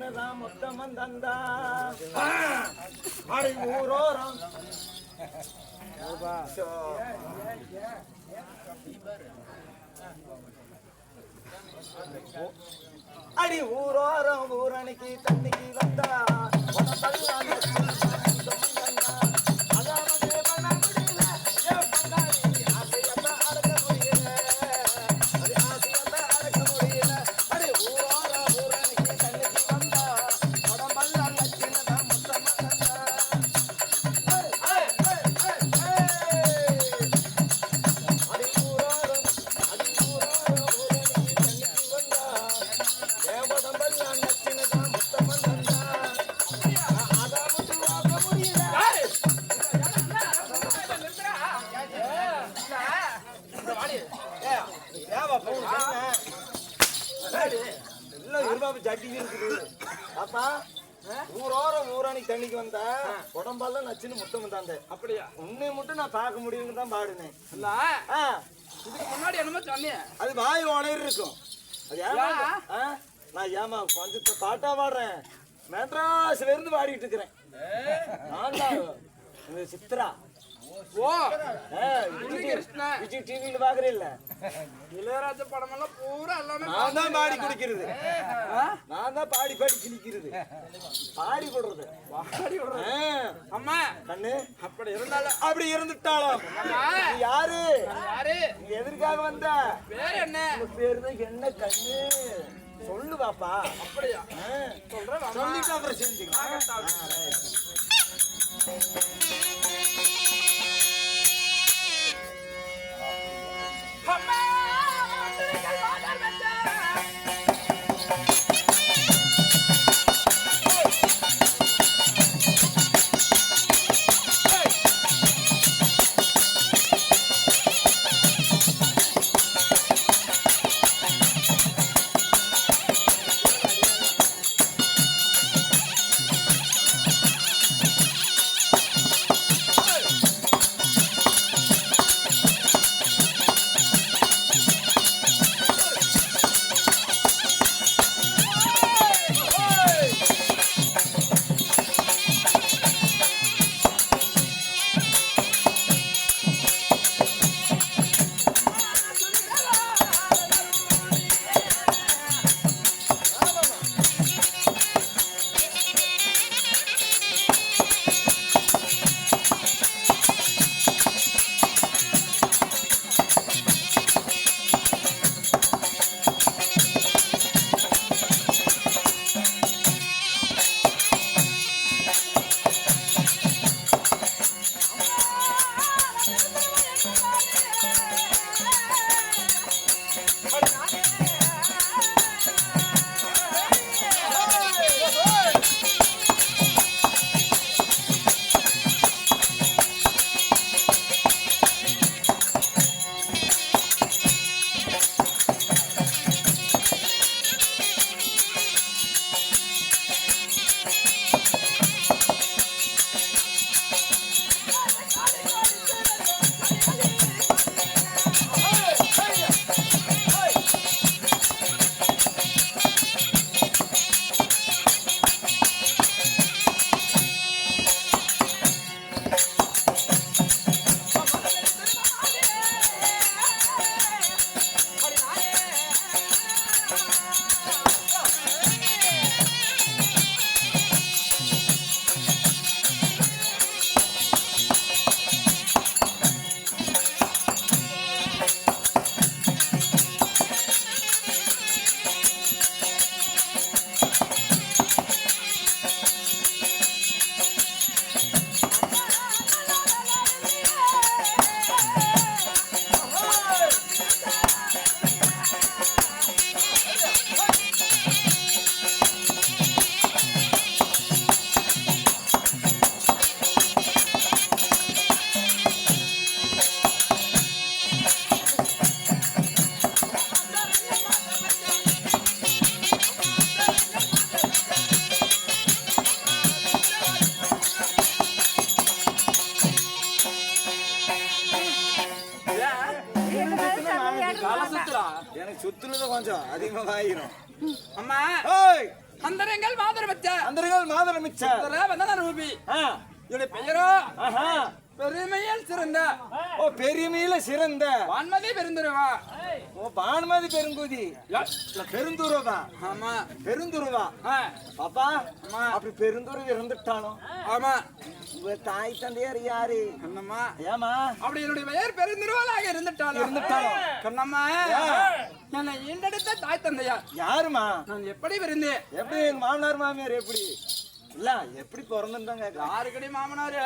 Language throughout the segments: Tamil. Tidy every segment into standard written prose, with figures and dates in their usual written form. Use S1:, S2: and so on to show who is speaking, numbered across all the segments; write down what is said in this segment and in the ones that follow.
S1: நச்சினதான் மொத்தம் தந்தா அடி ஊரோரம் அடி ஊரோரம் ஊரணிக்கு தண்ணிக்கு வந்தா தண்ணிக்கு வந்தா உடம்பால நச்சுன்னு முத்தம் வந்தாங்க. அப்படியா? உன்னை மட்டும் நான் பார்க்க முடியும்னு தான் பாடுனேன். இதுக்கு முன்னாடி என்னமோ சொன்னேன். அது வாய் உணர் இருக்கும். அது ஏமா நான் ஏமா கொஞ்சத்தை பாட்டா பாடுறேன். மெட்ராஸ்ல இருந்து பாடிட்டு இருக்கிறேன். நான் தான் சித்ரா. ஓ விஜய் டிவியில பாக்குறீல்ல இளையராஜா படம் எல்லாம் பூரா எல்லாமே நான் தான் பாடி குடிக்கிறது. நான் தான் பாடி பாடி கிழிக்கிறது. பாடி கொடுறது பாடி கொடுறது. அம்மா கண்ணு அப்படி இருந்தாலும் அப்படி இருந்துட்டாலும் யாரு யாரு நீ எதற்காக வந்த? பேர் என்ன? பேரு தான் என்ன கண்ணு சொல்லு பாப்பா. அப்படியா? சொல்றேன் சொல்லிட்டு அப்புறம் செஞ்சுக்கலாம். எனக்கு சுத்துனது கொஞ்சம் அதிகமாக ஆயிரும். அம்மா அந்தரங்கள் மாதரம் மிச்ச வந்தன ரூபி என்னுடைய பெயரோ பெருமையில் சிறந்த
S2: பெருமையில சிறந்த
S1: வான்மதி பெருந்துருவா
S2: வான்மதி பெருங்குதி பெருந்துருவா
S1: ஆமா
S2: பெருந்துருவா பாப்பா அப்படி பெருந்துருவ இருந்துட்டானோ
S1: ஆமா
S2: உங்க தாய் தந்தையார் யாரு
S1: கண்ணம்மா
S2: ஏமா
S1: அப்படி என்னுடைய பெயர் பெருந்துருவாளாக இருந்துட்டாலும் கண்ணம்மா என்னை ஈண்டெடுத்த தாய் தந்தையார்
S2: யாருமா
S1: நான் எப்படி விருந்தேன்
S2: எப்படி எங்க மாமனார் மாமியார் எப்படி இல்ல எப்படி பிறந்திருந்தாங்க
S1: யாருக்கடி மாமனாரு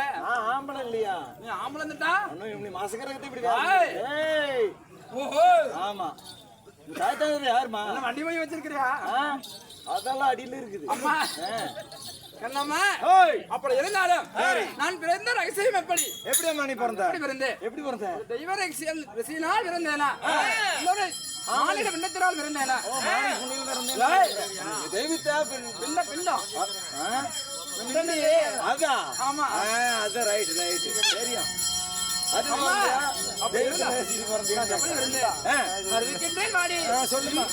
S2: ஆம்பளை இல்லையா
S1: நீ ஆம்பளை இருந்துட்டா
S2: இப்படி மாசக்கரகத்தை இப்படி
S1: ஓஹோ
S2: ஆமா தாய் தந்தை யாருமா
S1: வண்டி போய் வச்சிருக்கிறியா
S2: அதெல்லாம் அடியில இருக்குது
S1: அம்மா கண்ணம்மா அப்படி இருந்தாலும் நான் பிறந்த ரகசியம் எப்படி
S2: அம்மா நீ பிறந்த எப்படி பிறந்த
S1: தெய்வ ரகசியனால் பிறந்தேனா மாநில பிண்டத்தினால் பிறந்தேனா
S2: தெய்வத்தா
S1: பிண்டம்
S2: அதான்
S1: ஆமா
S2: அதான் ரைட் சரியா
S1: சொல்லுமா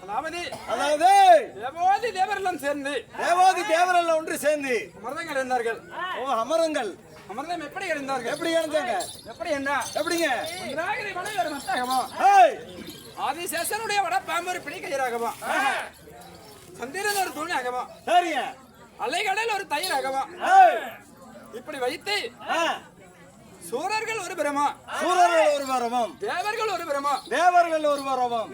S1: அதாவது தேவாதி தேவரெல்லாம் சேர்ந்து
S2: தேவாதி தேவரெல்லாம் ஒன்று சேர்ந்து
S1: அமர்தம் கிடந்தார்கள்.
S2: அமரங்கள்
S1: அமர்தம் எப்படி கிடந்தார்கள்?
S2: எப்படி இருந்தாங்க?
S1: எப்படி என்ன?
S2: எப்படிங்க?
S1: விநாயகரை மனைவர் மத்தகமோ, ஆதிசேஷனுடைய வட பாம்பு பிடிக்கையராகவோ, சந்திரன் ஒரு துணியாகவோ,
S2: சரிங்க,
S1: அலைகடல் ஒரு தயிராகவோ இப்படி வைத்து சூரர்கள் ஒரு பிரமா,
S2: சூரர்கள் ஒரு வரமும்,
S1: தேவர்கள் ஒரு பிரமா,
S2: தேவர்கள் ஒரு வரமும்